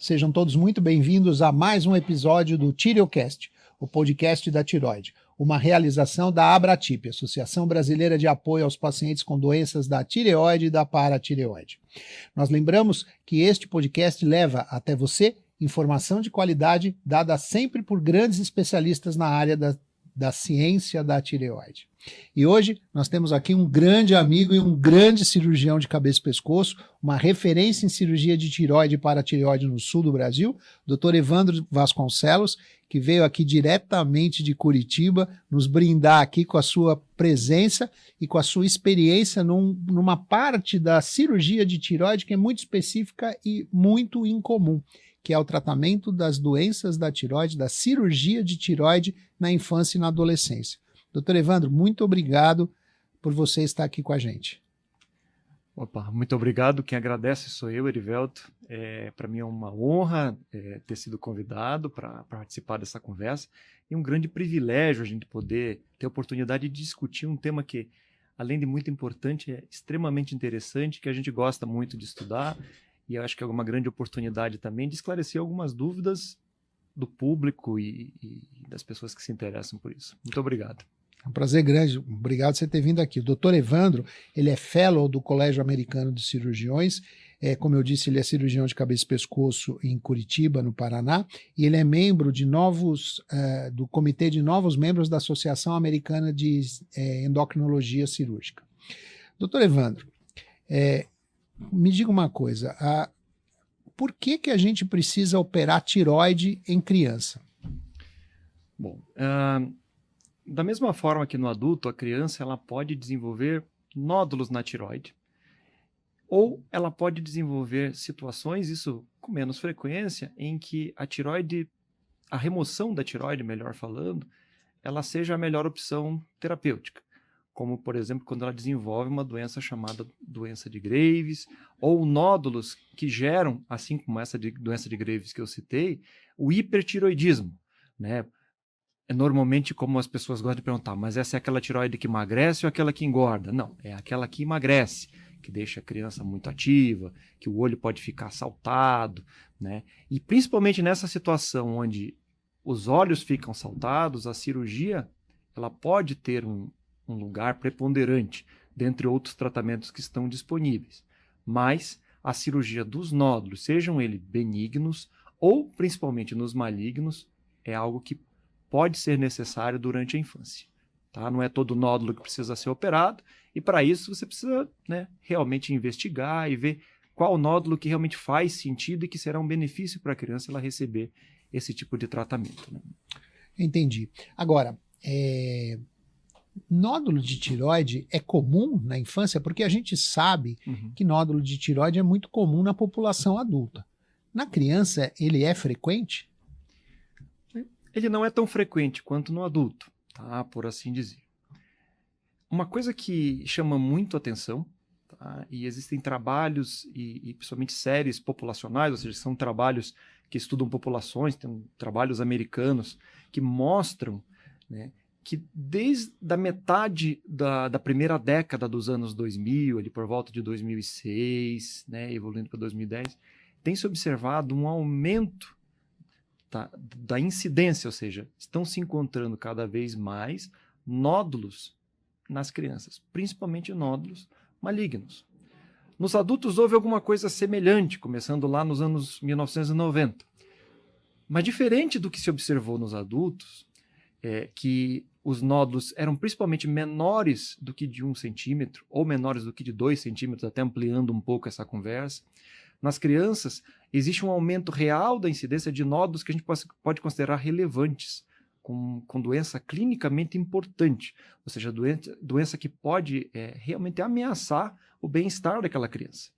Sejam todos muito bem-vindos a mais um episódio do Tireocast, o podcast da tireoide, uma realização da Abratip, Associação Brasileira de Apoio aos Pacientes com Doenças da Tireoide e da Paratireoide. Nós lembramos que este podcast leva até você informação de qualidade dada sempre por grandes especialistas na área da ciência da tireoide. E hoje nós temos aqui um grande amigo e um grande cirurgião de cabeça e pescoço, uma referência em cirurgia de tireoide e paratireoide no sul do Brasil, Dr. Evandro Vasconcelos, que veio aqui diretamente de Curitiba nos brindar aqui com a sua presença e com a sua experiência numa parte da cirurgia de tireoide que é muito específica e muito incomum, que é o tratamento das doenças da tireoide, da cirurgia de tireoide na infância e na adolescência. Doutor Evandro, muito obrigado por você estar aqui com a gente. Opa, muito obrigado. Quem agradece sou eu, Erivelto. Para mim é uma honra ter sido convidado para participar dessa conversa e um grande privilégio a gente poder ter a oportunidade de discutir um tema que, além de muito importante, é extremamente interessante, que a gente gosta muito de estudar. E eu acho que é uma grande oportunidade também de esclarecer algumas dúvidas do público e das pessoas que se interessam por isso. Muito obrigado. É um prazer grande. Obrigado por você ter vindo aqui. O doutor Evandro, ele é fellow do Colégio Americano de Cirurgiões. Como eu disse, ele é cirurgião de cabeça e pescoço em Curitiba, no Paraná. E ele é membro de do Comitê de Novos Membros da Associação Americana de Endocrinologia Cirúrgica. Doutor Evandro, me diga uma coisa, por que a gente precisa operar tireoide em criança? Bom, da mesma forma que no adulto, a criança ela pode desenvolver nódulos na tireoide, ou ela pode desenvolver situações, isso com menos frequência, em que a remoção da tireoide, melhor falando, ela seja a melhor opção terapêutica. Como, por exemplo, quando ela desenvolve uma doença chamada doença de Graves, ou nódulos que geram, assim como essa doença de Graves que eu citei, o hipertireoidismo, né? É normalmente como as pessoas gostam de perguntar, mas essa é aquela tireoide que emagrece ou aquela que engorda? Não, é aquela que emagrece, que deixa a criança muito ativa, que o olho pode ficar saltado, né? E principalmente nessa situação onde os olhos ficam saltados, a cirurgia ela pode ter um lugar preponderante, dentre outros tratamentos que estão disponíveis. Mas a cirurgia dos nódulos, sejam eles benignos ou principalmente nos malignos, é algo que pode ser necessário durante a infância. Tá? Não é todo nódulo que precisa ser operado, e para isso você precisa, né, realmente investigar e ver qual nódulo que realmente faz sentido e que será um benefício para a criança ela receber esse tipo de tratamento. Né? Entendi. Agora, nódulo de tireoide é comum na infância? Porque a gente sabe que nódulo de tireoide é muito comum na população adulta. Na criança, ele é frequente? Ele não é tão frequente quanto no adulto, tá? Por assim dizer. Uma coisa que chama muito atenção, tá? E existem trabalhos e principalmente séries populacionais, ou seja, são trabalhos que estudam populações, tem trabalhos americanos que mostram, né, que desde a metade da primeira década dos anos 2000, ali por volta de 2006, né, evoluindo para 2010, tem se observado um aumento da incidência, ou seja, estão se encontrando cada vez mais nódulos nas crianças, principalmente nódulos malignos. Nos adultos houve alguma coisa semelhante, começando lá nos anos 1990. Mas diferente do que se observou nos adultos, que os nódulos eram principalmente menores do que de 1 centímetro, ou menores do que de 2 centímetros, até ampliando um pouco essa conversa. Nas crianças, existe um aumento real da incidência de nódulos que a gente pode considerar relevantes, com doença clinicamente importante, ou seja, doença que pode realmente ameaçar o bem-estar daquela criança.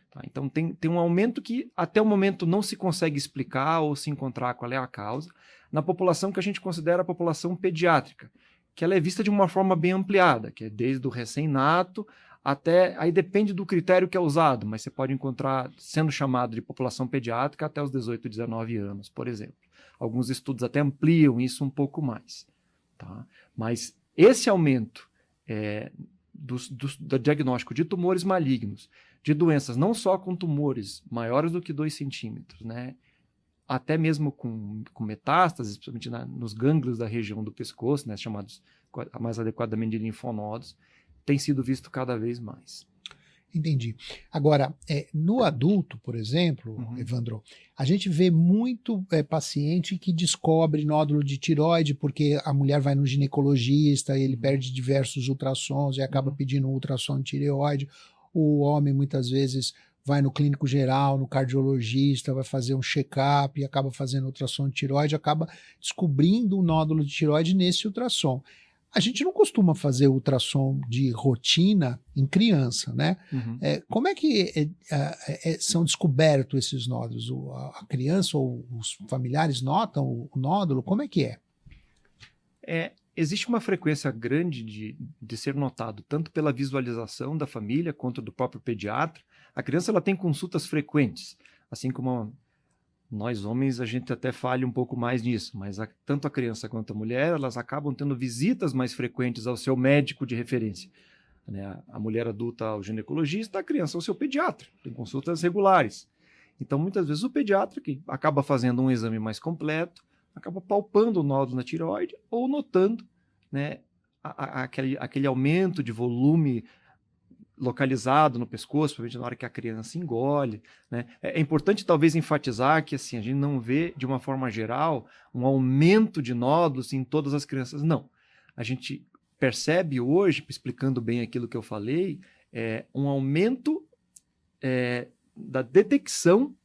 Tá? Então, tem um aumento que até o momento não se consegue explicar ou se encontrar qual é a causa, na população que a gente considera a população pediátrica, que ela é vista de uma forma bem ampliada, que é desde o recém-nato até, aí depende do critério que é usado, mas você pode encontrar sendo chamado de população pediátrica até os 18, 19 anos, por exemplo. Alguns estudos até ampliam isso um pouco mais. Tá? Mas esse aumento do diagnóstico de tumores malignos, de doenças não só com tumores maiores do que 2 centímetros, né? até mesmo com metástases, principalmente nos gânglios da região do pescoço, né, chamados mais adequadamente de linfonodos, tem sido visto cada vez mais. Entendi. Agora, no adulto, por exemplo, Evandro, a gente vê muito paciente que descobre nódulo de tireoide porque a mulher vai no ginecologista, ele perde diversos ultrassons e acaba pedindo um ultrassom de tireoide. O homem, muitas vezes, vai no clínico geral, no cardiologista, vai fazer um check-up e acaba fazendo ultrassom de tireoide, acaba descobrindo um nódulo de tireoide nesse ultrassom. A gente não costuma fazer ultrassom de rotina em criança, né? Como é que são descobertos esses nódulos? A criança ou os familiares notam o nódulo? Como é que é? Existe uma frequência grande de ser notado, tanto pela visualização da família quanto do próprio pediatra. A criança ela tem consultas frequentes, assim como nós homens, a gente até falha um pouco mais nisso, mas tanto a criança quanto a mulher, elas acabam tendo visitas mais frequentes ao seu médico de referência. Né? A mulher adulta ao ginecologista, a criança ao seu pediatra, tem consultas regulares. Então, muitas vezes, o pediatra, que acaba fazendo um exame mais completo, acaba palpando o nódulo na tireoide ou notando, né, aquele aumento de volume localizado no pescoço, principalmente na hora que a criança engole, né? É importante talvez enfatizar que assim, a gente não vê de uma forma geral um aumento de nódulos em todas as crianças, não. A gente percebe hoje, explicando bem aquilo que eu falei, um aumento da detecção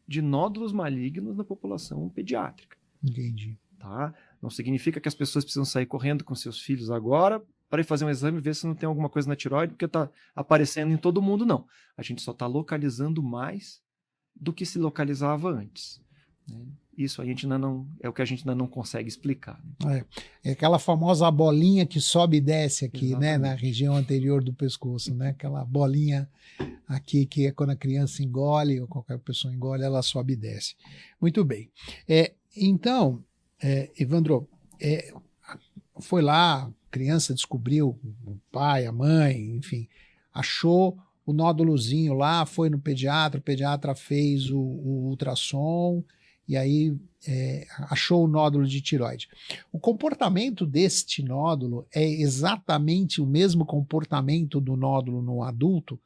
de nódulos malignos na população pediátrica. Entendi. Tá? Não significa que as pessoas precisam sair correndo com seus filhos agora para ir fazer um exame e ver se não tem alguma coisa na tireoide, porque está aparecendo em todo mundo, não. A gente só está localizando mais do que se localizava antes. Né? Isso a gente ainda não, é o que a gente ainda não consegue explicar. Né? É aquela famosa bolinha que sobe e desce aqui, né, na região anterior do pescoço, né? Aquela bolinha aqui que é quando a criança engole ou qualquer pessoa engole, ela sobe e desce. Muito bem. Então, Evandro, foi lá, a criança descobriu, o pai, a mãe, enfim, achou o nódulozinho lá, foi no pediatra, o pediatra fez o ultrassom e aí achou o nódulo de tireoide. O comportamento deste nódulo é exatamente o mesmo comportamento do nódulo no adulto?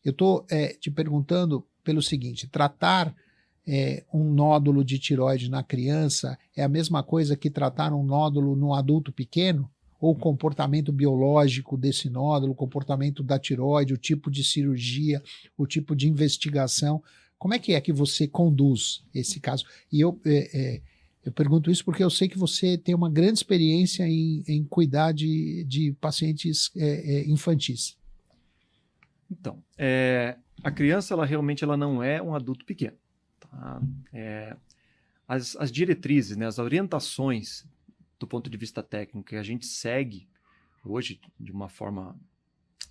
Eu estou te perguntando pelo seguinte, tratar um nódulo de tireoide na criança é a mesma coisa que tratar um nódulo no adulto pequeno? Ou o comportamento biológico desse nódulo, o comportamento da tireoide, o tipo de cirurgia, o tipo de investigação? Como é que você conduz esse caso? E eu pergunto isso porque eu sei que você tem uma grande experiência em cuidar de pacientes infantis. Então, a criança ela realmente não é um adulto pequeno. Tá? As diretrizes, né, as orientações do ponto de vista técnico que a gente segue hoje de uma forma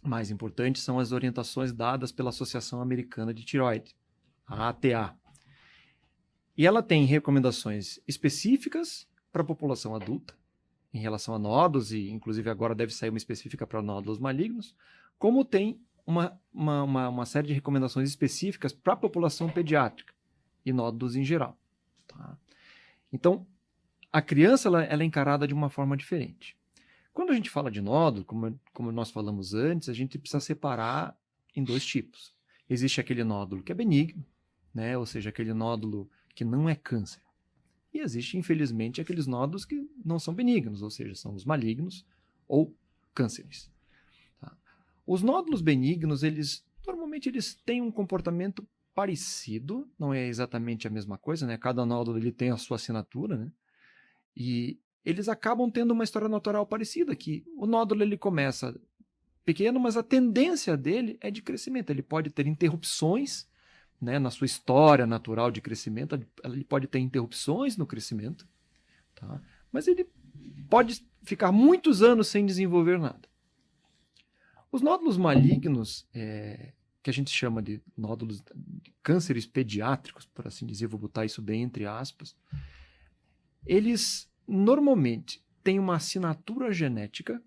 mais importante são as orientações dadas pela Associação Americana de Tireoide, a ATA. E ela tem recomendações específicas para a população adulta em relação a nódulos, e inclusive agora deve sair uma específica para nódulos malignos, como tem uma série de recomendações específicas para a população pediátrica e nódulos em geral. Tá? Então, a criança ela é encarada de uma forma diferente. Quando a gente fala de nódulo, como nós falamos antes, a gente precisa separar em dois tipos. Existe aquele nódulo que é benigno, né? Ou seja, aquele nódulo que não é câncer. E existe, infelizmente, aqueles nódulos que não são benignos, ou seja, são os malignos ou cânceres. Tá? Os nódulos benignos, normalmente eles têm um comportamento parecido, não é exatamente a mesma coisa, né? Cada nódulo ele tem a sua assinatura, né? E eles acabam tendo uma história natural parecida, que o nódulo ele começa pequeno, mas a tendência dele é de crescimento. Ele pode ter interrupções, né, na sua história natural de crescimento, ele pode ter interrupções no crescimento, tá? Mas ele pode ficar muitos anos sem desenvolver nada. Os nódulos malignos, que a gente chama de nódulos de cânceres pediátricos, por assim dizer, vou botar isso bem entre aspas, eles normalmente têm uma assinatura genética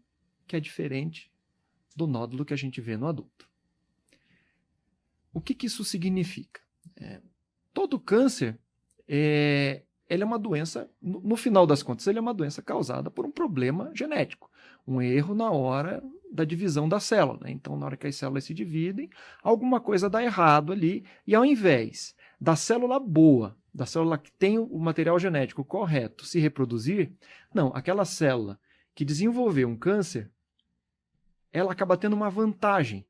que é diferente do nódulo que a gente vê no adulto. O que isso significa? Todo câncer Ele é uma doença, no final das contas, ele é uma doença causada por um problema genético, um erro na hora da divisão da célula, né? Então, na hora que as células se dividem, alguma coisa dá errado ali, e ao invés da célula boa, da célula que tem o material genético correto se reproduzir, não, aquela célula que desenvolveu um câncer, ela acaba tendo uma vantagem.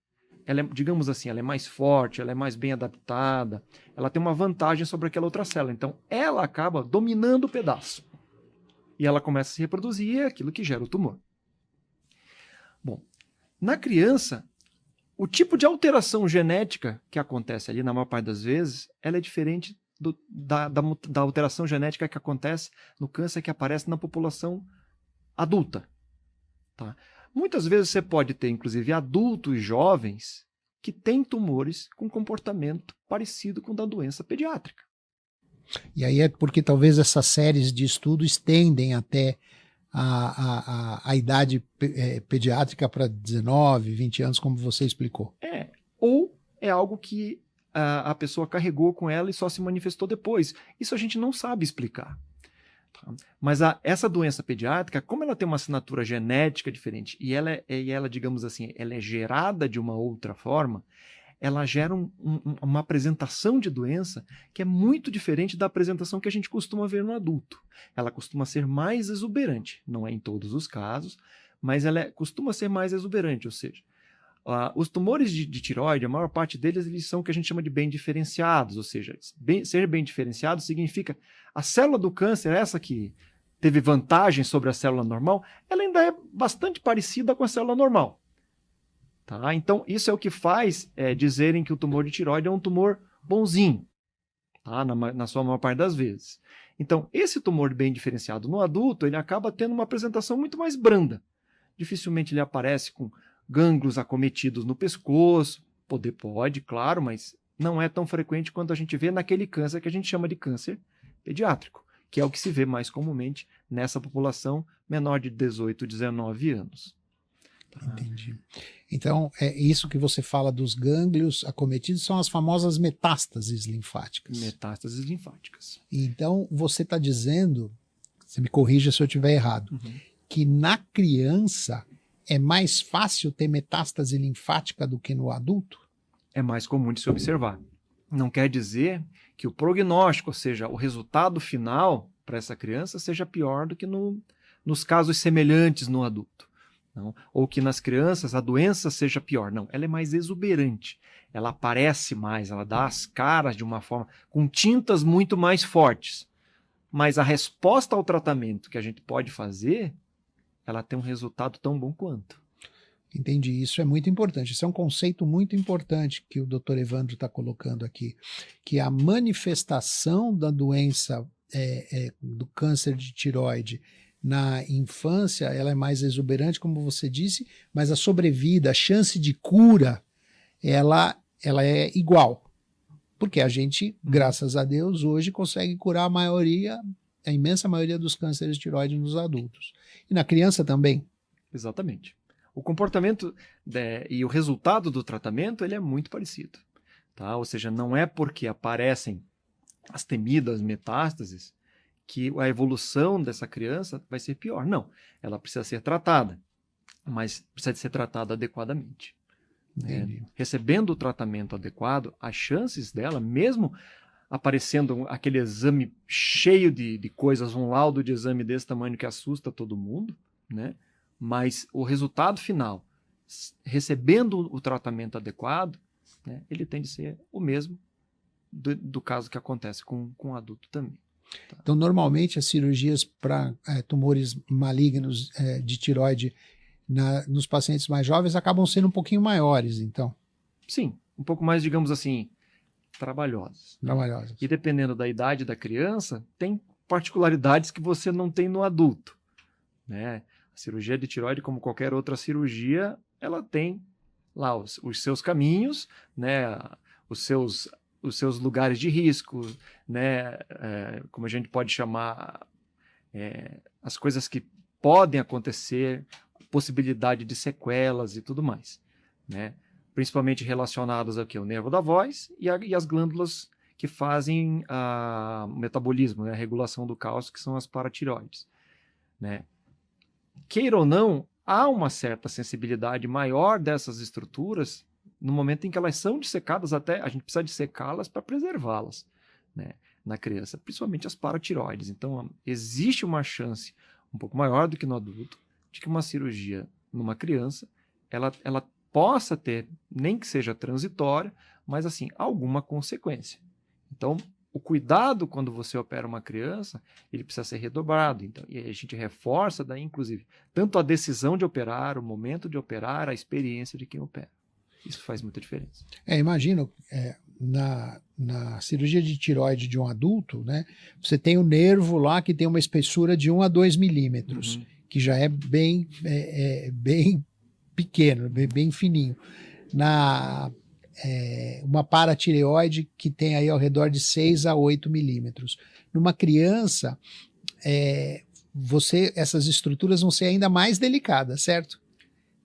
Ela é, digamos assim, ela é mais forte, ela é mais bem adaptada, ela tem uma vantagem sobre aquela outra célula. Então, ela acaba dominando o pedaço. E ela começa a se reproduzir e é aquilo que gera o tumor. Bom, na criança, o tipo de alteração genética que acontece ali, na maior parte das vezes, ela é diferente da alteração genética que acontece no câncer que aparece na população adulta. Tá? Muitas vezes você pode ter, inclusive, adultos jovens que têm tumores com comportamento parecido com o da doença pediátrica. E aí é porque talvez essas séries de estudo estendem até a idade pediátrica para 19, 20 anos, como você explicou. Ou é algo que a pessoa carregou com ela e só se manifestou depois. Isso a gente não sabe explicar. Mas essa doença pediátrica, como ela tem uma assinatura genética diferente e ela, digamos assim, ela é gerada de uma outra forma, ela gera uma apresentação de doença que é muito diferente da apresentação que a gente costuma ver no adulto. Ela costuma ser mais exuberante, não é em todos os casos, mas ela costuma ser mais exuberante, ou seja, os tumores de tireoide, a maior parte deles, eles são o que a gente chama de bem diferenciados, ou seja, ser bem diferenciado significa a célula do câncer, essa que teve vantagem sobre a célula normal, ela ainda é bastante parecida com a célula normal. Tá? Então, isso é o que faz dizerem que o tumor de tireoide é um tumor bonzinho, tá? Na sua maior parte das vezes. Então, esse tumor bem diferenciado no adulto, ele acaba tendo uma apresentação muito mais branda. Dificilmente ele aparece com gânglios acometidos no pescoço, pode, claro, mas não é tão frequente quanto a gente vê naquele câncer que a gente chama de câncer pediátrico, que é o que se vê mais comumente nessa população menor de 18, 19 anos. Tá? Entendi. Então, isso que você fala dos gânglios acometidos são as famosas metástases linfáticas. Metástases linfáticas. Então, você está dizendo, você me corrija se eu estiver errado, que na criança é mais fácil ter metástase linfática do que no adulto? É mais comum de se observar. Não quer dizer que o prognóstico, ou seja, o resultado final para essa criança seja pior do que nos casos semelhantes no adulto. Não? Ou que nas crianças a doença seja pior. Não, ela é mais exuberante. Ela aparece mais, ela dá as caras de uma forma, com tintas muito mais fortes. Mas a resposta ao tratamento que a gente pode fazer, ela tem um resultado tão bom quanto. Entendi, isso é muito importante. Isso é um conceito muito importante que o Dr. Evandro está colocando aqui, que a manifestação da doença do câncer de tireoide na infância, ela é mais exuberante, como você disse, mas a sobrevida, a chance de cura, ela é igual. Porque a gente, graças a Deus, hoje consegue curar a imensa maioria dos cânceres de tireoide nos adultos. E na criança também. Exatamente. O comportamento e o resultado do tratamento ele é muito parecido. Tá? Ou seja, não é porque aparecem as temidas metástases que a evolução dessa criança vai ser pior. Não, ela precisa ser tratada, mas precisa ser tratada adequadamente. Recebendo o tratamento adequado, as chances dela, mesmo aparecendo aquele exame cheio de coisas, um laudo de exame desse tamanho que assusta todo mundo, né? Mas o resultado final, recebendo o tratamento adequado, né, ele tende a ser o mesmo do caso que acontece com o adulto também. Tá? Então, normalmente, as cirurgias para tumores malignos de tireoide nos pacientes mais jovens acabam sendo um pouquinho maiores, então. Sim, um pouco mais, digamos assim, trabalhosas. Trabalhosas. E dependendo da idade da criança, tem particularidades que você não tem no adulto, né? A cirurgia de tireoide, como qualquer outra cirurgia, ela tem lá os seus caminhos, né? Os seus lugares de risco, né? Como a gente pode chamar, as coisas que podem acontecer, possibilidade de sequelas e tudo mais, né? Principalmente relacionadas aqui ao nervo da voz e as glândulas que fazem o metabolismo, né, a regulação do cálcio, que são as paratireoides, né? Queira ou não, há uma certa sensibilidade maior dessas estruturas no momento em que elas são dissecadas, até a gente precisa dissecá-las para preservá-las, né, na criança, principalmente as paratireoides. Então, existe uma chance um pouco maior do que no adulto de que uma cirurgia numa criança, ela possa ter, nem que seja transitória, mas assim, alguma consequência. Então, o cuidado quando você opera uma criança, ele precisa ser redobrado. Então, e a gente reforça daí, inclusive, tanto a decisão de operar, o momento de operar, a experiência de quem opera. Isso faz muita diferença. Imagino, na cirurgia de tireoide de um adulto, né, você tem o nervo lá que tem uma espessura de 1 a 2 milímetros, que já é bem pequeno, bem fininho. Uma paratireoide que tem aí ao redor de 6 a 8 milímetros. Numa criança, essas estruturas vão ser ainda mais delicadas, certo?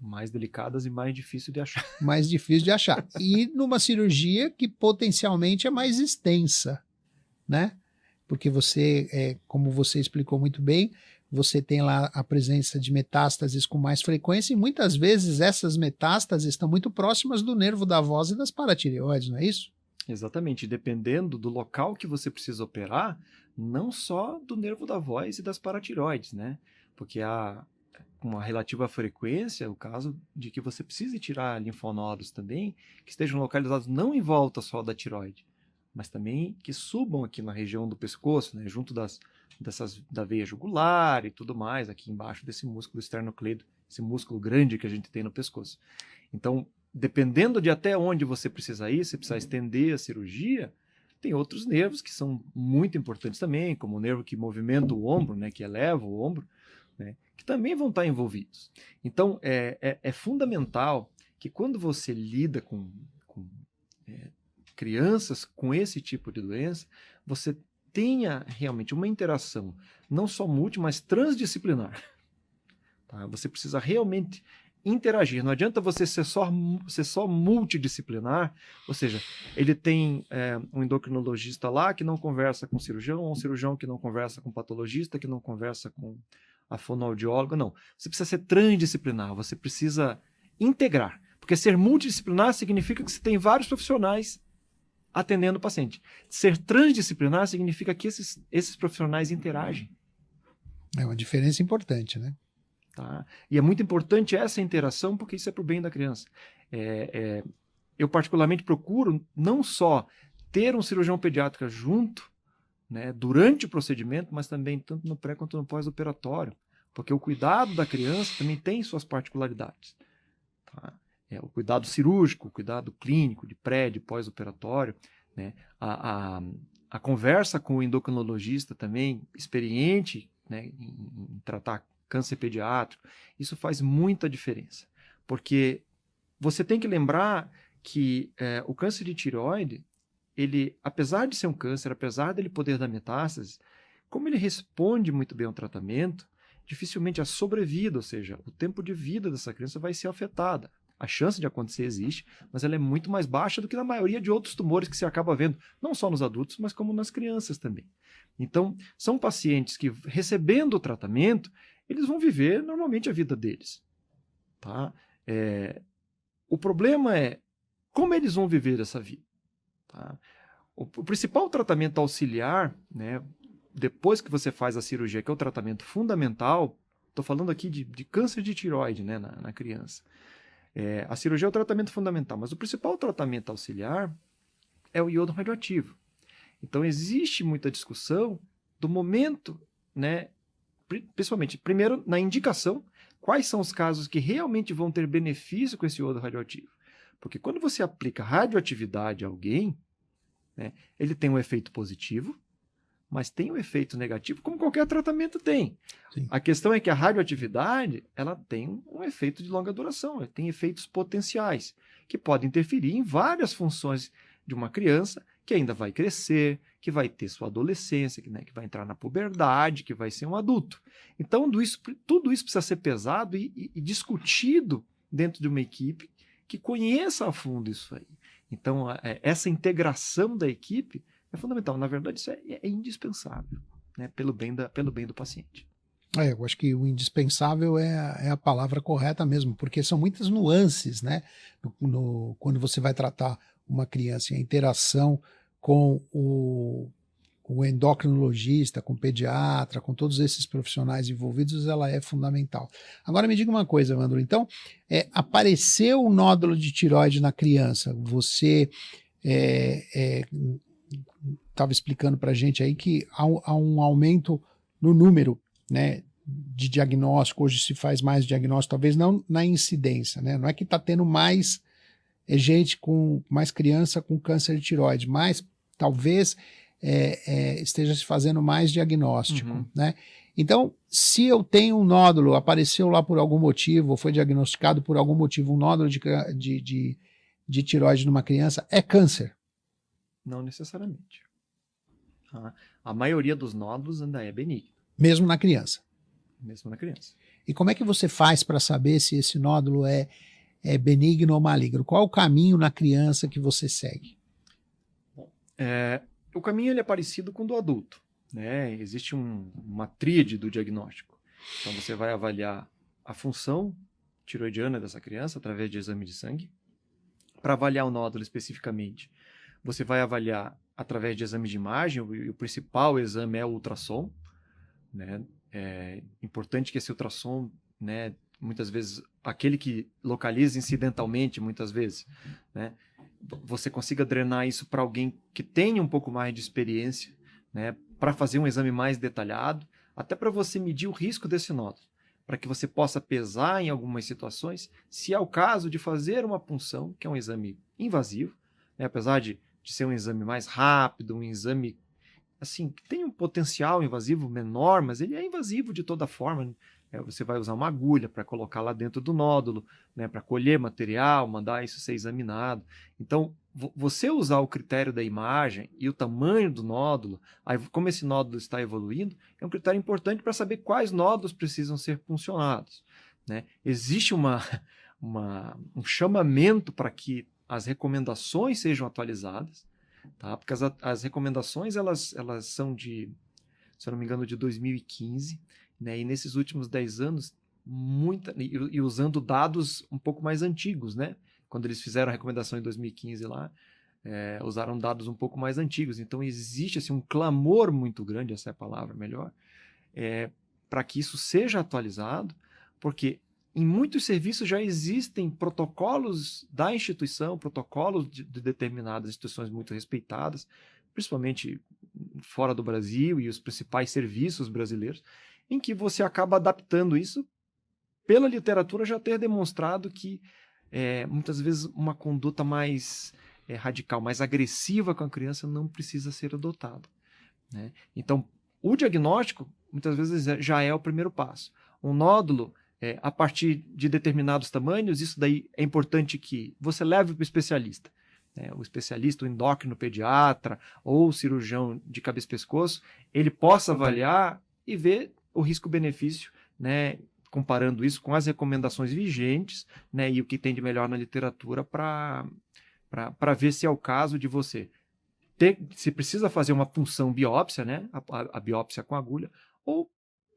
Mais delicadas e mais difícil de achar. Mais difícil de achar. E numa cirurgia que potencialmente é mais extensa, né? Porque você, como você explicou muito bem, você tem lá a presença de metástases com mais frequência e muitas vezes essas metástases estão muito próximas do nervo da voz e das paratireoides, não é isso? Exatamente. Dependendo do local que você precisa operar, não só do nervo da voz e das paratireoides, né? Porque há uma relativa frequência o caso de que você precise tirar linfonodos também que estejam localizados não em volta só da tireoide, mas também que subam aqui na região do pescoço, né? Junto da veia jugular e tudo mais, aqui embaixo desse músculo esternocleido, esse músculo grande que a gente tem no pescoço. Então, dependendo de até onde você precisa ir, se precisar estender a cirurgia, tem outros nervos que são muito importantes também, como o nervo que movimenta o ombro, né, que eleva o ombro, né, que também vão estar envolvidos. Então, é fundamental que quando você lida com crianças com esse tipo de doença, você tenha realmente uma interação não só multi, mas transdisciplinar. Tá? Você precisa realmente interagir. Não adianta você ser só multidisciplinar, ou seja, ele tem um endocrinologista lá que não conversa com o cirurgião, ou um cirurgião que não conversa com o patologista, que não conversa com a fonoaudióloga. Não. Você precisa ser transdisciplinar, você precisa integrar. Porque ser multidisciplinar significa que você tem vários profissionais atendendo o paciente. Ser transdisciplinar significa que esses profissionais interagem. É uma diferença importante, né? Tá? E é muito importante essa interação porque isso é para o bem da criança. Eu particularmente procuro não só ter um cirurgião pediatra junto, né, durante o procedimento, mas também tanto no pré quanto no pós-operatório, porque o cuidado da criança também tem suas particularidades. Tá? O cuidado cirúrgico, o cuidado clínico, de pré, de pós-operatório, né? A conversa com o endocrinologista também, experiente, né, em tratar câncer pediátrico, isso faz muita diferença. Porque você tem que lembrar que o câncer de tireoide, ele, apesar de ser um câncer, apesar dele poder dar metástases, como ele responde muito bem ao tratamento, dificilmente a sobrevida, ou seja, o tempo de vida dessa criança vai ser afetada. A chance de acontecer existe, mas ela é muito mais baixa do que na maioria de outros tumores que se acaba vendo, não só nos adultos, mas como nas crianças também. Então, são pacientes que, recebendo o tratamento, eles vão viver normalmente a vida deles. Tá? O problema é como eles vão viver essa vida. Tá? O principal tratamento auxiliar, né, depois que você faz a cirurgia, que é o tratamento fundamental, estou falando aqui de câncer de tireoide, né, na criança. A cirurgia é o tratamento fundamental, mas o principal tratamento auxiliar é o iodo radioativo. Então, existe muita discussão do momento, né, principalmente, primeiro, na indicação, quais são os casos que realmente vão ter benefício com esse iodo radioativo. Porque quando você aplica radioatividade a alguém, né, ele tem um efeito positivo, mas tem um efeito negativo, como qualquer tratamento tem. Sim. A questão é que a radioatividade, ela tem um efeito de longa duração, ela tem efeitos potenciais, que podem interferir em várias funções de uma criança que ainda vai crescer, que vai ter sua adolescência, que vai entrar na puberdade, que vai ser um adulto. Então, tudo isso precisa ser pesado e discutido dentro de uma equipe que conheça a fundo isso aí. Então, essa integração da equipe É fundamental. Na verdade, isso é indispensável, né? Pelo bem do paciente. Eu acho que o indispensável é a palavra correta mesmo, porque são muitas nuances, né? Quando você vai tratar uma criança, e a interação com o endocrinologista, com o pediatra, com todos esses profissionais envolvidos, ela é fundamental. Agora me diga uma coisa, Evandro, então, apareceu o nódulo de tireoide na criança, você estava explicando para a gente aí que há um aumento no número, né, de diagnóstico, hoje se faz mais diagnóstico, talvez não na incidência, né? Não é que está tendo mais gente mais criança com câncer de tireoide, mas talvez esteja se fazendo mais diagnóstico, né? Então, se eu tenho um nódulo, apareceu lá por algum motivo, ou foi diagnosticado por algum motivo, um nódulo de tireoide numa criança, é câncer? Não necessariamente. A maioria dos nódulos ainda é benigno. Mesmo na criança? Mesmo na criança. E como é que você faz para saber se esse nódulo é benigno ou maligno? Qual é o caminho na criança que você segue? Bom, o caminho ele é parecido com o do adulto, né? Existe uma tríade do diagnóstico. Então você vai avaliar a função tiroidiana dessa criança através de exame de sangue. Para avaliar o nódulo especificamente, você vai avaliar através de exame de imagem, e o principal exame é o ultrassom, né? É importante que esse ultrassom, né, muitas vezes, aquele que localiza incidentalmente, muitas vezes, né, você consiga drenar isso para alguém que tenha um pouco mais de experiência, né, para fazer um exame mais detalhado, até para você medir o risco desse nódulo, para que você possa pesar em algumas situações, se é o caso de fazer uma punção, que é um exame invasivo, né, apesar de ser um exame mais rápido, um exame assim, que tem um potencial invasivo menor, mas ele é invasivo de toda forma. Você vai usar uma agulha para colocar lá dentro do nódulo, né, para colher material, mandar isso ser examinado. Então, você usar o critério da imagem e o tamanho do nódulo, aí, como esse nódulo está evoluindo, é um critério importante para saber quais nódulos precisam ser puncionados, né? Existe um chamamento para que as recomendações sejam atualizadas, tá? Porque as recomendações elas são se eu não me engano, de 2015, né? E nesses últimos 10 anos, e usando dados um pouco mais antigos, né? Quando eles fizeram a recomendação em 2015 lá, usaram dados um pouco mais antigos. Então existe assim, um clamor muito grande, essa é a palavra melhor, para que isso seja atualizado, porque em muitos serviços já existem protocolos da instituição, protocolos de determinadas instituições muito respeitadas, principalmente fora do Brasil e os principais serviços brasileiros, em que você acaba adaptando isso pela literatura já ter demonstrado que muitas vezes uma conduta mais radical, mais agressiva com a criança não precisa ser adotada, né? Então, o diagnóstico muitas vezes já é o primeiro passo. Um nódulo, a partir de determinados tamanhos, isso daí é importante que você leve para o especialista. O especialista, o endócrino pediatra ou o cirurgião de cabeça e pescoço, ele possa avaliar e ver o risco-benefício, né, comparando isso com as recomendações vigentes, né, e o que tem de melhor na literatura para ver se é o caso de você se precisa fazer uma punção biópsia, né, a biópsia com agulha, ou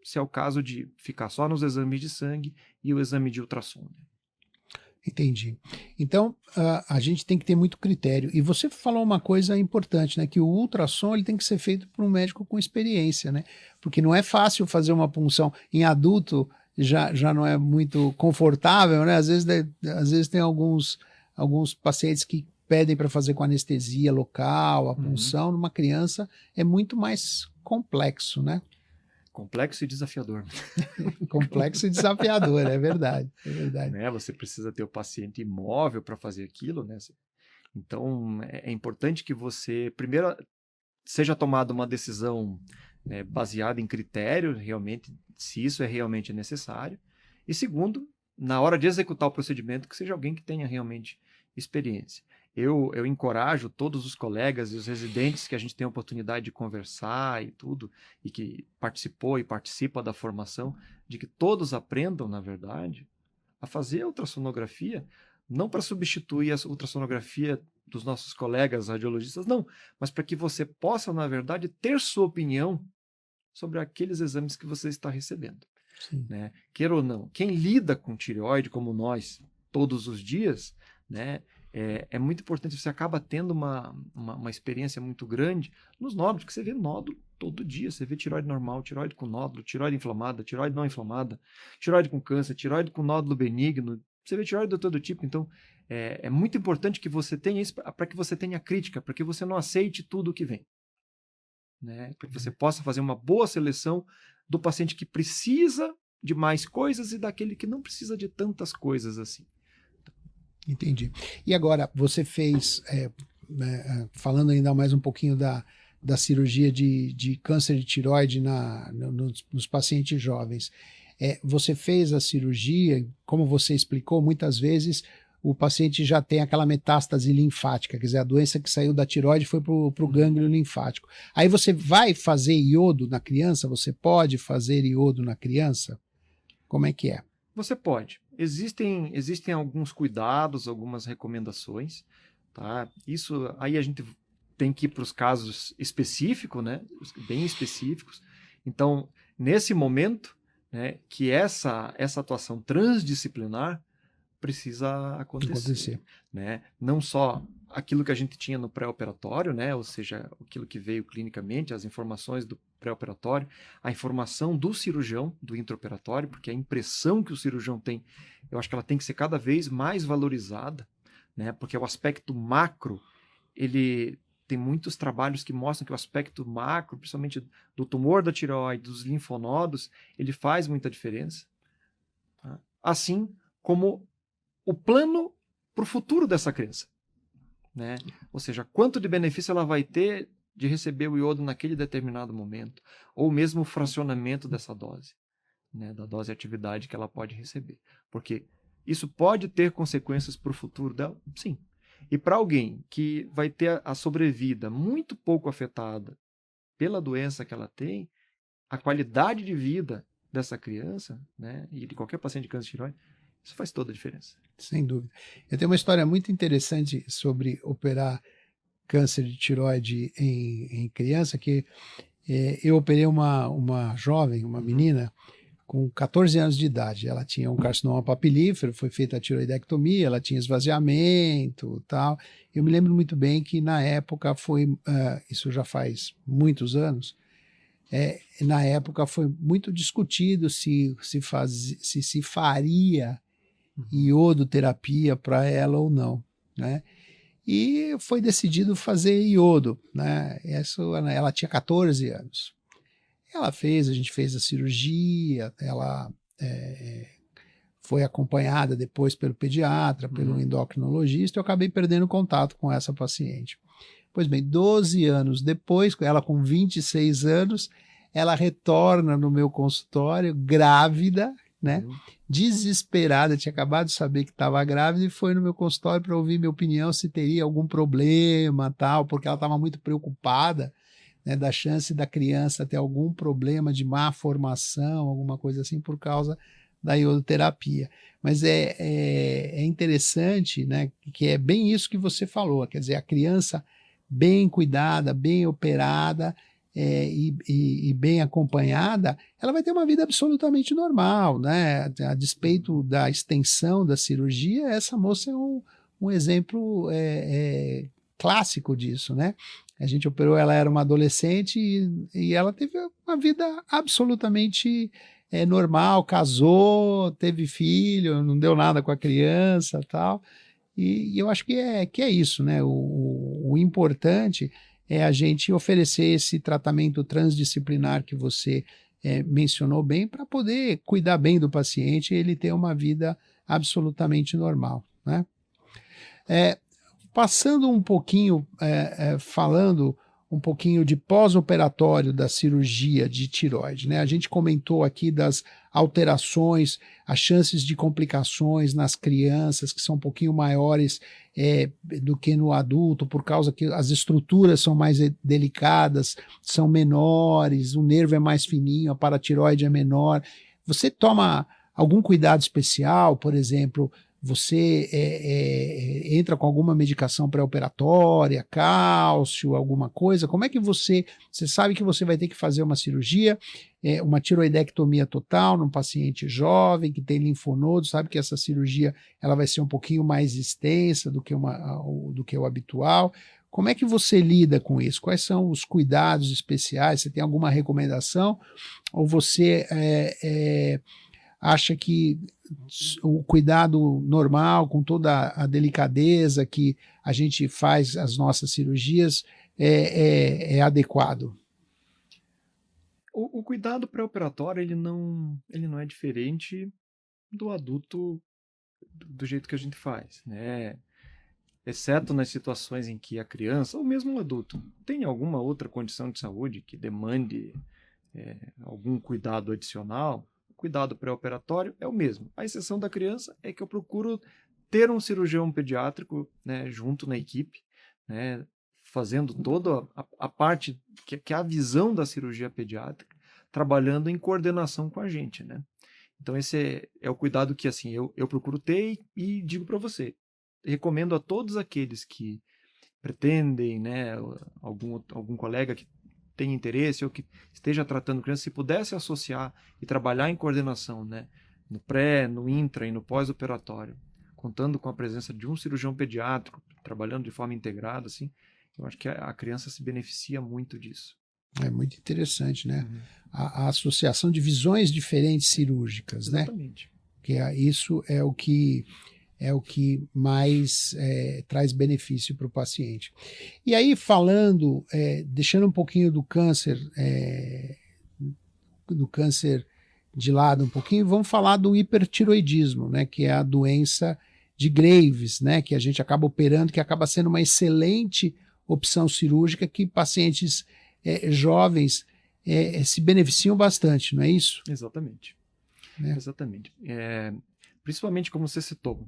se é o caso de ficar só nos exames de sangue e o exame de ultrassom. Né? Entendi. Então, a gente tem que ter muito critério. E você falou uma coisa importante, né? Que o ultrassom ele tem que ser feito por um médico com experiência, né? Porque não é fácil fazer uma punção. Em adulto já não é muito confortável, né? Às vezes tem alguns pacientes que pedem para fazer com anestesia local, a punção. Numa criança é muito mais complexo, né? Complexo e desafiador. Complexo e desafiador, é verdade. É verdade. Né? Você precisa ter o paciente imóvel para fazer aquilo, né? Então, é importante que você, primeiro, seja tomada uma decisão baseada em critério, realmente, se isso é realmente necessário. E segundo, na hora de executar o procedimento, que seja alguém que tenha realmente experiência. Eu encorajo todos os colegas e os residentes que a gente tem a oportunidade de conversar e tudo, e que participou e participa da formação, de que todos aprendam, na verdade, a fazer ultrassonografia não para substituir a ultrassonografia dos nossos colegas radiologistas, não, mas para que você possa, na verdade, ter sua opinião sobre aqueles exames que você está recebendo. Né? Queira ou não, quem lida com tireoide, como nós, todos os dias, né, é muito importante, você acaba tendo uma experiência muito grande nos nódulos, que você vê nódulo todo dia, você vê tireoide normal, tireoide com nódulo, tireoide inflamada, tireoide não inflamada, tireoide com câncer, tireoide com nódulo benigno, você vê tireoide de todo tipo. Então, é muito importante que você tenha isso, para que você tenha crítica, para que você não aceite tudo o que vem. Né? Para que você possa fazer uma boa seleção do paciente que precisa de mais coisas e daquele que não precisa de tantas coisas assim. Entendi. E agora, você fez, falando ainda mais um pouquinho da cirurgia de câncer de tireoide nos pacientes jovens, você fez a cirurgia, como você explicou, muitas vezes o paciente já tem aquela metástase linfática, quer dizer, a doença que saiu da tireoide foi para o gânglio linfático. Aí você vai fazer iodo na criança? Você pode fazer iodo na criança? Como é que é? Você pode. Existem alguns cuidados, algumas recomendações, tá? Isso aí a gente tem que ir para os casos específicos, né? Bem específicos. Então, nesse momento, né, que essa atuação transdisciplinar precisa acontecer. Né? Não só aquilo que a gente tinha no pré-operatório, né? Ou seja, aquilo que veio clinicamente, as informações do pré-operatório, a informação do cirurgião, do intraoperatório, porque a impressão que o cirurgião tem, eu acho que ela tem que ser cada vez mais valorizada, né? Porque o aspecto macro, ele tem muitos trabalhos que mostram que o aspecto macro, principalmente do tumor da tireoide, dos linfonodos, ele faz muita diferença. Tá? Assim como o plano para o futuro dessa criança. Né? Ou seja, quanto de benefício ela vai ter de receber o iodo naquele determinado momento, ou mesmo o fracionamento dessa dose, né? Da dose de atividade que ela pode receber. Porque isso pode ter consequências para o futuro dela? Sim. E para alguém que vai ter a sobrevida muito pouco afetada pela doença que ela tem, a qualidade de vida dessa criança, né, e de qualquer paciente de câncer de tireoide, isso faz toda a diferença. Sem dúvida. Eu tenho uma história muito interessante sobre operar câncer de tireoide em criança, que eu operei uma jovem, uma menina, com 14 anos de idade. Ela tinha um carcinoma papilífero, foi feita a tireoidectomia, ela tinha esvaziamento e tal. Eu me lembro muito bem que na época isso já faz muitos anos, na época foi muito discutido se faria iodoterapia para ela ou não, né? E foi decidido fazer iodo, né? Ela tinha 14 anos. A gente fez a cirurgia, ela foi acompanhada depois pelo pediatra, pelo endocrinologista, eu acabei perdendo contato com essa paciente. Pois bem, 12 anos depois, ela com 26 anos, ela retorna no meu consultório grávida, né? Desesperada, tinha acabado de saber que estava grávida e foi no meu consultório para ouvir minha opinião se teria algum problema, tal, porque ela estava muito preocupada, né, da chance da criança ter algum problema de má formação, alguma coisa assim, por causa da iodoterapia. Mas é interessante, né, que é bem isso que você falou, quer dizer, a criança bem cuidada, bem operada, e bem acompanhada, ela vai ter uma vida absolutamente normal, né? A despeito da extensão da cirurgia, essa moça é um exemplo clássico disso, né? A gente operou, ela era uma adolescente e ela teve uma vida absolutamente normal, casou, teve filho, não deu nada com a criança, tal. E eu acho que é isso, né? O importante é a gente oferecer esse tratamento transdisciplinar que você mencionou bem, para poder cuidar bem do paciente e ele ter uma vida absolutamente normal, né? Passando um pouquinho, falando um pouquinho de pós-operatório da cirurgia de tireoide, né? A gente comentou aqui das alterações, as chances de complicações nas crianças, que são um pouquinho maiores do que no adulto, por causa que as estruturas são mais delicadas, são menores, o nervo é mais fininho, a paratireoide é menor. Você toma algum cuidado especial, por exemplo, você entra com alguma medicação pré-operatória, cálcio, alguma coisa? Como é que você sabe que você vai ter que fazer uma cirurgia, uma tiroidectomia total num paciente jovem que tem linfonodos, sabe que essa cirurgia ela vai ser um pouquinho mais extensa do que o habitual. Como é que você lida com isso? Quais são os cuidados especiais? Você tem alguma recomendação? Ou você acha que o cuidado normal, com toda a delicadeza que a gente faz as nossas cirurgias, é adequado? O cuidado pré-operatório, ele não é diferente do adulto do jeito que a gente faz, né? Exceto nas situações em que a criança, ou mesmo o adulto, tem alguma outra condição de saúde que demande algum cuidado adicional, o cuidado pré-operatório é o mesmo. A exceção da criança é que eu procuro ter um cirurgião pediátrico, né, junto na equipe, né, fazendo toda a parte que é a visão da cirurgia pediátrica, trabalhando em coordenação com a gente, né? Então esse é o cuidado que assim eu procuro ter e digo para você, recomendo a todos aqueles que pretendem, né, algum colega que tem interesse ou que esteja tratando criança, se pudesse associar e trabalhar em coordenação, né, no pré, no intra e no pós-operatório, contando com a presença de um cirurgião pediátrico, trabalhando de forma integrada, assim, eu acho que a criança se beneficia muito disso. É muito interessante, né? Uhum. A associação de visões diferentes cirúrgicas, exatamente, né? Que isso é o que mais traz benefício para o paciente. E aí, falando, deixando um pouquinho do câncer de lado um pouquinho, vamos falar do hipertiroidismo, né, que é a doença de Graves, né, que a gente acaba operando, que acaba sendo uma excelente opção cirúrgica que pacientes jovens se beneficiam bastante, não é isso? Exatamente. Né? Exatamente. Principalmente, como você citou,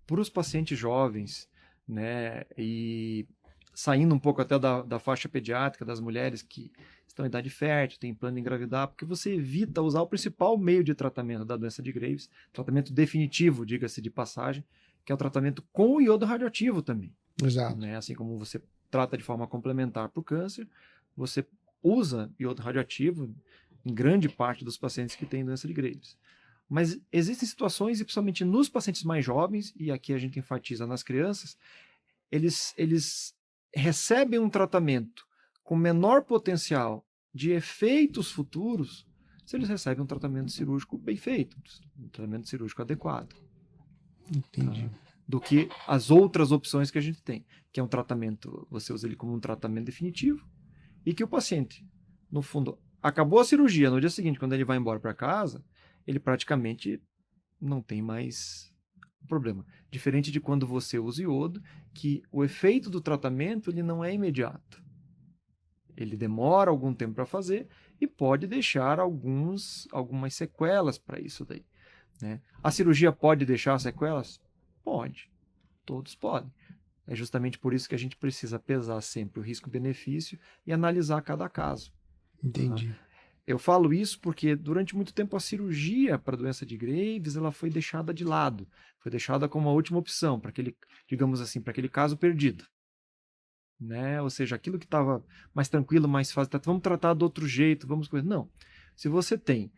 por os pacientes jovens, né, e saindo um pouco até da faixa pediátrica, das mulheres que estão em idade fértil, têm plano de engravidar, porque você evita usar o principal meio de tratamento da doença de Graves, tratamento definitivo, diga-se de passagem, que é o tratamento com iodo radioativo também. Exato. Né? Assim como você trata de forma complementar para o câncer, você usa iodo radioativo em grande parte dos pacientes que têm doença de Graves. Mas existem situações, e principalmente nos pacientes mais jovens, e aqui a gente enfatiza nas crianças, eles recebem um tratamento com menor potencial de efeitos futuros se eles recebem um tratamento cirúrgico bem feito, um tratamento cirúrgico adequado. Entendi. Do que as outras opções que a gente tem, que é um tratamento, você usa ele como um tratamento definitivo, e que o paciente, no fundo, acabou a cirurgia, no dia seguinte, quando ele vai embora para casa, ele praticamente não tem mais problema. Diferente de quando você usa iodo, que o efeito do tratamento ele não é imediato. Ele demora algum tempo para fazer e pode deixar algumas sequelas para isso daí. Né? A cirurgia pode deixar sequelas? Pode. Todos podem. É justamente por isso que a gente precisa pesar sempre o risco-benefício e analisar cada caso. Entendi. Eu falo isso porque durante muito tempo a cirurgia para a doença de Graves ela foi deixada de lado, foi deixada como uma última opção para aquele, digamos assim, para aquele caso perdido, né? Ou seja, aquilo que estava mais tranquilo, mais fácil, vamos tratar de outro jeito, não. Se você tem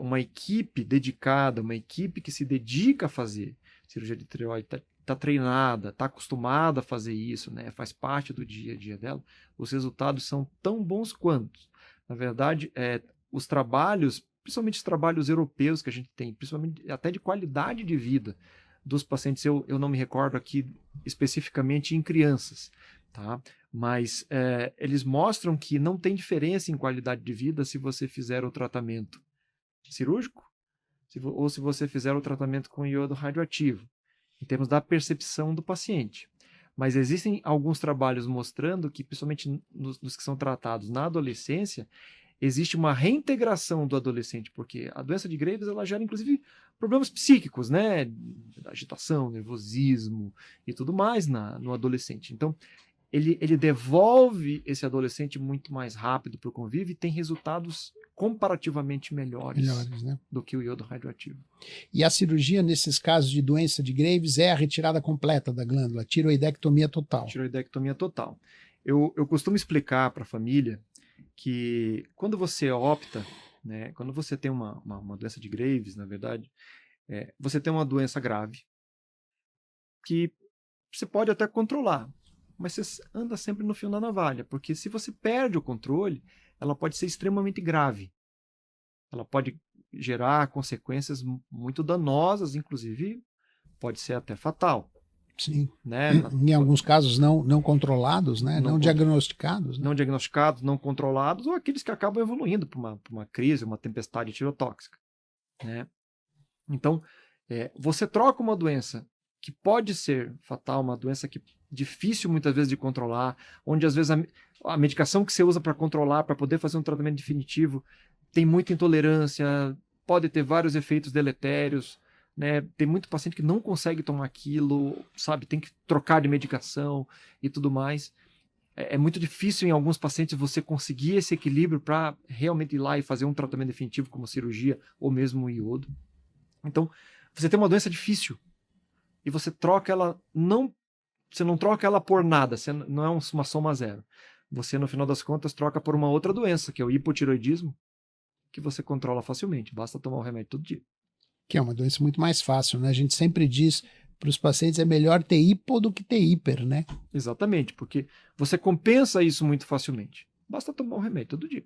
uma equipe dedicada, uma equipe que se dedica a fazer cirurgia de tireoide, está treinada, está acostumada a fazer isso, né? Faz parte do dia a dia dela, os resultados são tão bons quanto. Na verdade, os trabalhos, principalmente os trabalhos europeus que a gente tem, principalmente até de qualidade de vida dos pacientes, eu não me recordo aqui especificamente em crianças, tá? Mas eles mostram que não tem diferença em qualidade de vida se você fizer o tratamento cirúrgico ou se você fizer o tratamento com iodo radioativo, em termos da percepção do paciente. Mas existem alguns trabalhos mostrando que, principalmente nos que são tratados na adolescência, existe uma reintegração do adolescente, porque a doença de Graves ela gera, inclusive, problemas psíquicos, né? Agitação, nervosismo e tudo mais no adolescente. Então, ele devolve esse adolescente muito mais rápido para o convívio e tem resultados comparativamente melhores né? do que o iodo radioativo. E a cirurgia, nesses casos de doença de Graves, é a retirada completa da glândula, tiroidectomia total. Tiroidectomia total. Eu costumo explicar para a família que quando você opta, né, quando você tem uma doença de Graves, na verdade, você tem uma doença grave que você pode até controlar, mas você anda sempre no fio da navalha, porque se você perde o controle, ela pode ser extremamente grave. Ela pode gerar consequências muito danosas, inclusive pode ser até fatal. Sim. Né? Em alguns casos não controlados, né? Não diagnosticados. Né? Não diagnosticados, não controlados, ou aqueles que acabam evoluindo para uma crise, uma tempestade tirotóxica. Né? Então, você troca uma doença que pode ser fatal, uma doença que difícil muitas vezes de controlar, onde às vezes a medicação que você usa para controlar, para poder fazer um tratamento definitivo, tem muita intolerância, pode ter vários efeitos deletérios, né? Tem muito paciente que não consegue tomar aquilo, sabe? Tem que trocar de medicação e tudo mais. É muito difícil em alguns pacientes você conseguir esse equilíbrio para realmente ir lá e fazer um tratamento definitivo como cirurgia ou mesmo o iodo. Então, você tem uma doença difícil e você troca ela, você não troca ela por nada, você não é uma soma zero. Você, no final das contas, troca por uma outra doença, que é o hipotiroidismo, que você controla facilmente, basta tomar o remédio todo dia. Que é uma doença muito mais fácil, né? A gente sempre diz para os pacientes é melhor ter hipo do que ter hiper, né? Exatamente, porque você compensa isso muito facilmente. Basta tomar o remédio todo dia.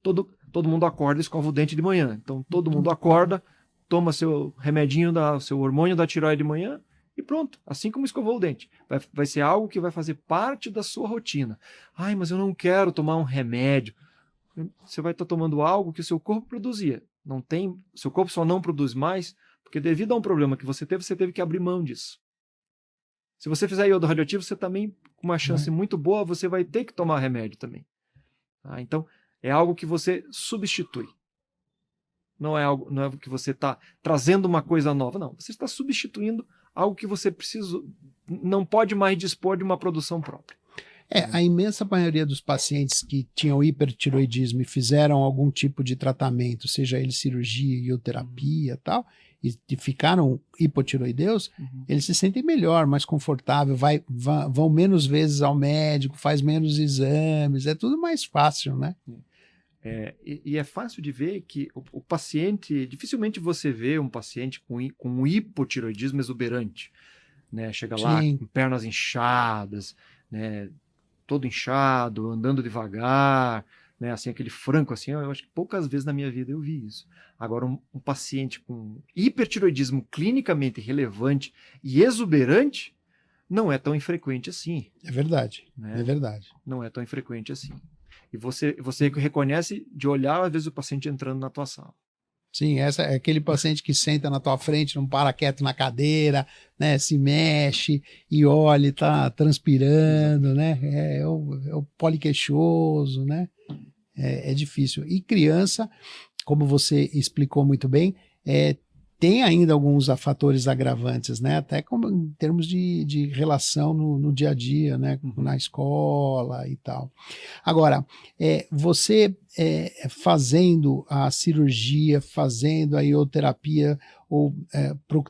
Todo mundo acorda e escova o dente de manhã. Então, todo mundo acorda, toma seu remedinho, seu hormônio da tireoide de manhã e pronto. Assim como escovou o dente. Vai ser algo que vai fazer parte da sua rotina. Ai, mas eu não quero tomar um remédio. Você vai estar tomando algo que o seu corpo produzia. Seu corpo só não produz mais porque devido a um problema que você teve que abrir mão disso. Se você fizer iodo radioativo, você também, com uma chance muito boa, você vai ter que tomar remédio também. Tá? Então, é algo que você substitui. Não é algo que você está trazendo uma coisa nova. Não, você está substituindo algo que você não pode mais dispor de uma produção própria. A imensa maioria dos pacientes que tinham hipertiroidismo e fizeram algum tipo de tratamento, seja ele cirurgia, ioterapia e tal, e ficaram hipotiroideus, eles se sentem melhor, mais confortável, vão menos vezes ao médico, faz menos exames, é tudo mais fácil, né? E é fácil de ver que o paciente, dificilmente você vê um paciente com um hipotiroidismo exuberante, né? Chega lá com pernas inchadas, né? Todo inchado, andando devagar, né? Assim, aquele franco assim, eu acho que poucas vezes na minha vida eu vi isso. Agora, um paciente com hipertiroidismo clinicamente relevante e exuberante não é tão infrequente assim. É verdade, né? É verdade. Não é tão infrequente assim. E você reconhece de olhar, às vezes, o paciente entrando na tua sala. Sim, essa é aquele paciente que senta na tua frente, não para quieto na cadeira, né, se mexe e olha, tá transpirando, né, é o poliqueixoso, né, é difícil. E criança, como você explicou muito bem, tem ainda alguns fatores agravantes, né, até como em termos de relação no dia a dia, né, na escola e tal. Agora, você fazendo a cirurgia, fazendo a ioterapia, ou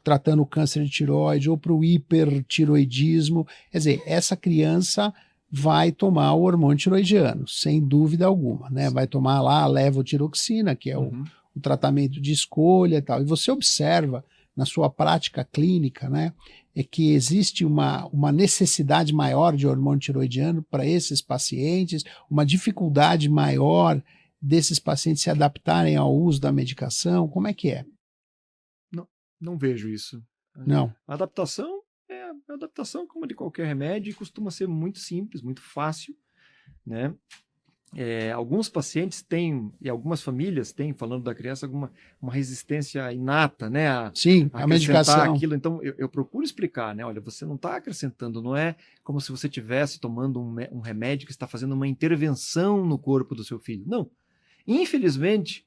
tratando o câncer de tireoide, ou para o hipertiroidismo, quer dizer, essa criança vai tomar o hormônio tiroidiano, sem dúvida alguma, né? Vai tomar lá a levotiroxina, que é o tratamento de escolha e tal. E você observa na sua prática clínica, né, que existe uma necessidade maior de hormônio tiroidiano para esses pacientes, uma dificuldade maior desses pacientes se adaptarem ao uso da medicação. Como é que é? Não vejo isso. Não. A adaptação é a adaptação como de qualquer remédio e costuma ser muito simples, muito fácil, né? Alguns pacientes têm, e algumas famílias têm, falando da criança, uma resistência inata, né? Sim, a medicação. Aquilo. Então, eu procuro explicar, né? Olha, você não está acrescentando, não é como se você estivesse tomando um remédio que está fazendo uma intervenção no corpo do seu filho. Não. Infelizmente,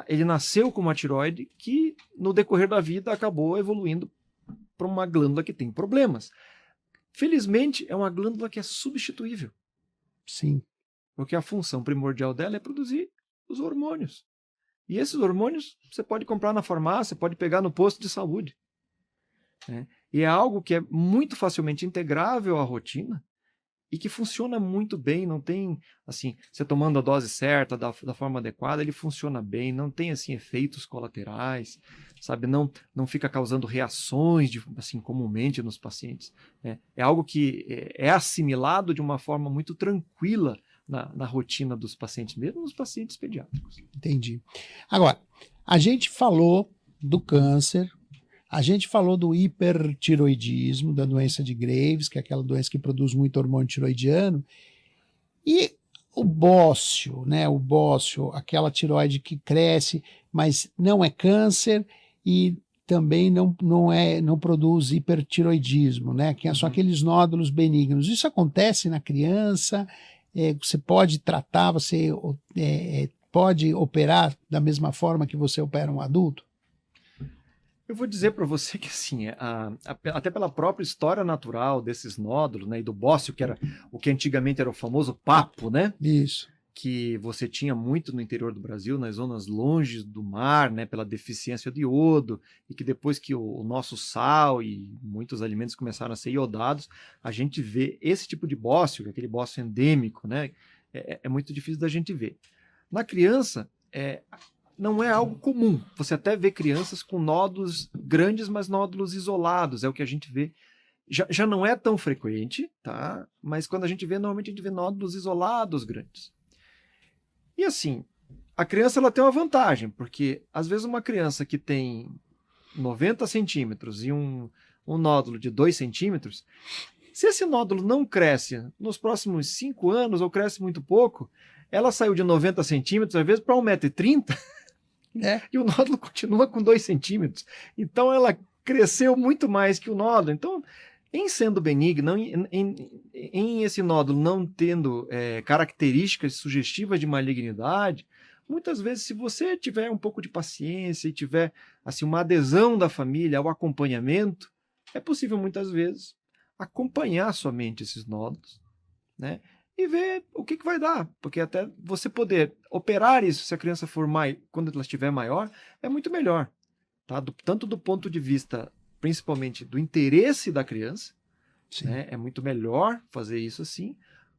ele nasceu com uma tireoide que, no decorrer da vida, acabou evoluindo para uma glândula que tem problemas. Felizmente, é uma glândula que é substituível. Sim. Porque a função primordial dela é produzir os hormônios. E esses hormônios você pode comprar na farmácia, pode pegar no posto de saúde. Né? E é algo que é muito facilmente integrável à rotina e que funciona muito bem, não tem, assim, você tomando a dose certa, da forma adequada, ele funciona bem, não tem, assim, efeitos colaterais, sabe, não fica causando reações, assim, comumente nos pacientes. Né? É algo que é assimilado de uma forma muito tranquila na rotina dos pacientes, mesmo nos pacientes pediátricos. Entendi. Agora, a gente falou do câncer, a gente falou do hipertiroidismo, da doença de Graves, que é aquela doença que produz muito hormônio tiroidiano, e o bócio, né? O bócio, aquela tiroide que cresce, mas não é câncer e também não produz hipertiroidismo, né? Que são aqueles nódulos benignos. Isso acontece na criança, você pode tratar, você pode operar da mesma forma que você opera um adulto? Eu vou dizer para você que, assim, até pela própria história natural desses nódulos, né, e do bócio, que era o que antigamente era o famoso papo, né? Isso. Que você tinha muito no interior do Brasil, nas zonas longe do mar, né, pela deficiência de iodo, e que depois que o nosso sal e muitos alimentos começaram a ser iodados, a gente vê esse tipo de bócio, aquele bócio endêmico, né? É muito difícil da gente ver. Na criança, não é algo comum. Você até vê crianças com nódulos grandes, mas nódulos isolados. É o que a gente vê. Já não é tão frequente, tá? Mas quando a gente vê, normalmente a gente vê nódulos isolados grandes. E assim, a criança ela tem uma vantagem, porque às vezes uma criança que tem 90 centímetros e um nódulo de 2 centímetros, se esse nódulo não cresce nos próximos 5 anos ou cresce muito pouco, ela saiu de 90 centímetros, às vezes, para 1,30 m, e o nódulo continua com 2 centímetros. Então, ela cresceu muito mais que o nódulo. Então, em sendo benigno, em esse nódulo não tendo características sugestivas de malignidade, muitas vezes, se você tiver um pouco de paciência e tiver assim, uma adesão da família ao acompanhamento, é possível, muitas vezes, acompanhar somente esses nódulos, né? E ver o que vai dar, porque até você poder operar isso, se a criança for quando ela estiver maior, é muito melhor, tá? Tanto do ponto de vista, principalmente, do interesse da criança, né? É muito melhor fazer isso assim,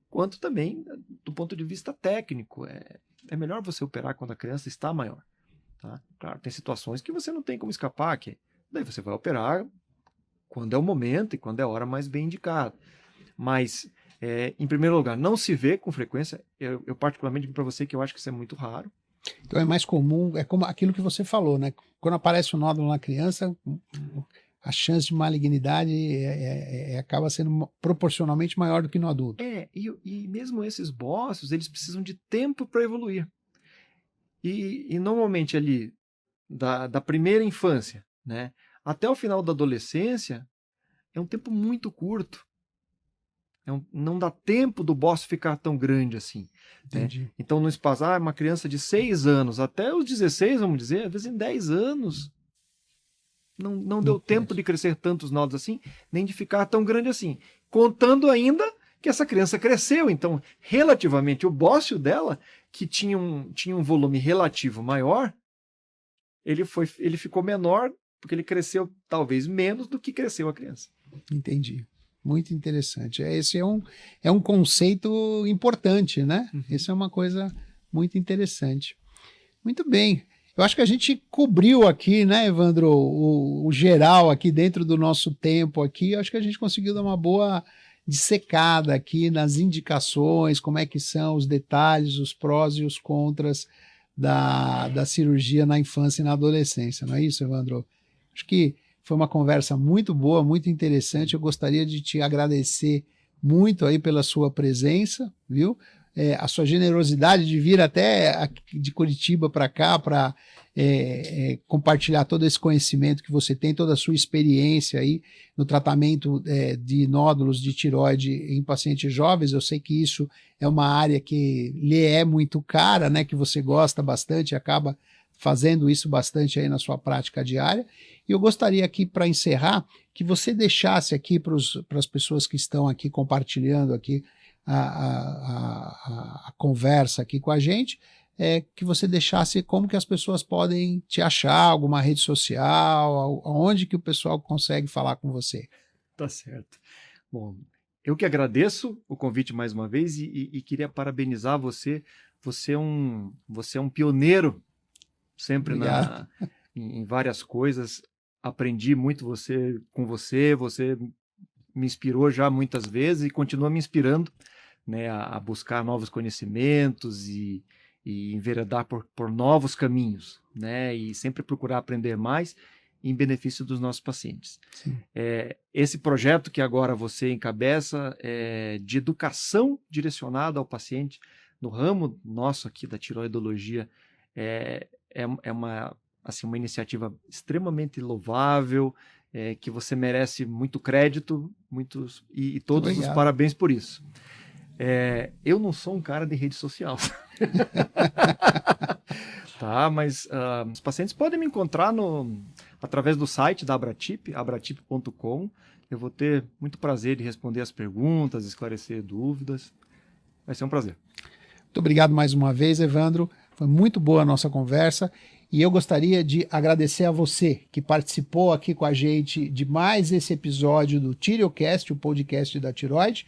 quanto também do ponto de vista técnico. É melhor você operar quando a criança está maior, tá? Claro, tem situações que você não tem como escapar, que daí você vai operar quando é o momento e quando é a hora mais bem indicada. Mas em primeiro lugar, não se vê com frequência. Eu particularmente digo para você que eu acho que isso é muito raro. Então é mais comum, é como aquilo que você falou, né? Quando aparece um nódulo na criança, a chance de malignidade acaba sendo proporcionalmente maior do que no adulto. E mesmo esses bócios, eles precisam de tempo para evoluir. E normalmente ali, da primeira infância, né, até o final da adolescência, é um tempo muito curto. Não dá tempo do bócio ficar tão grande assim. Entendi. Né? Então, no espaço, uma criança de 6 anos até os 16, vamos dizer, às vezes em 10 anos, não deu tempo de crescer tantos nódulos assim, nem de ficar tão grande assim. Contando ainda que essa criança cresceu. Então, relativamente, o bócio dela, que tinha um volume relativo maior, ele ficou menor, porque ele cresceu talvez menos do que cresceu a criança. Entendi. Muito interessante. Esse é um conceito importante, né? Uhum. Isso é uma coisa muito interessante. Muito bem. Eu acho que a gente cobriu aqui, né, Evandro, o geral aqui dentro do nosso tempo aqui. Eu acho que a gente conseguiu dar uma boa dissecada aqui nas indicações, como é que são os detalhes, os prós e os contras da cirurgia na infância e na adolescência. Não é isso, Evandro? Acho que foi uma conversa muito boa, muito interessante. Eu gostaria de te agradecer muito aí pela sua presença, viu? A sua generosidade de vir até de Curitiba para cá para compartilhar todo esse conhecimento que você tem, toda a sua experiência aí no tratamento de nódulos de tireoide em pacientes jovens. Eu sei que isso é uma área que lhe é muito cara, né? Que você gosta bastante e acaba fazendo isso bastante aí na sua prática diária. E eu gostaria aqui, para encerrar, que você deixasse aqui para as pessoas que estão aqui compartilhando aqui a conversa aqui com a gente, que você deixasse como que as pessoas podem te achar, alguma rede social, aonde que o pessoal consegue falar com você. Tá certo. Bom, eu que agradeço o convite mais uma vez e queria parabenizar você. Você é um pioneiro sempre em várias coisas. Aprendi muito com você. Você me inspirou já muitas vezes e continua me inspirando, né, a buscar novos conhecimentos e enveredar por novos caminhos, né, e sempre procurar aprender mais em benefício dos nossos pacientes. Esse projeto que agora você encabeça de educação direcionada ao paciente no ramo nosso aqui da tiroidologia é uma iniciativa extremamente louvável, que você merece muito crédito, e todos os parabéns por isso. Eu não sou um cara de rede social. Tá, mas os pacientes podem me encontrar através do site da Abratip, abratip.com. Eu vou ter muito prazer de responder as perguntas, esclarecer dúvidas. Vai ser um prazer. Muito obrigado mais uma vez, Evandro. Foi muito boa a nossa conversa. E eu gostaria de agradecer a você que participou aqui com a gente de mais esse episódio do TireoCast, o podcast da tireoide.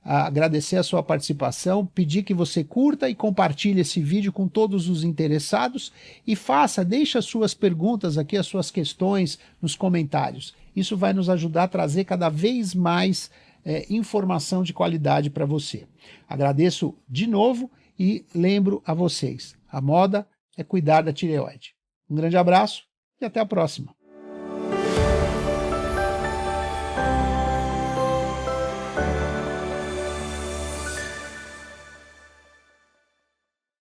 Agradecer a sua participação, pedir que você curta e compartilhe esse vídeo com todos os interessados e deixe as suas perguntas aqui, as suas questões nos comentários. Isso vai nos ajudar a trazer cada vez mais informação de qualidade para você. Agradeço de novo e lembro a vocês, a moda é cuidar da tireoide. Um grande abraço e até a próxima.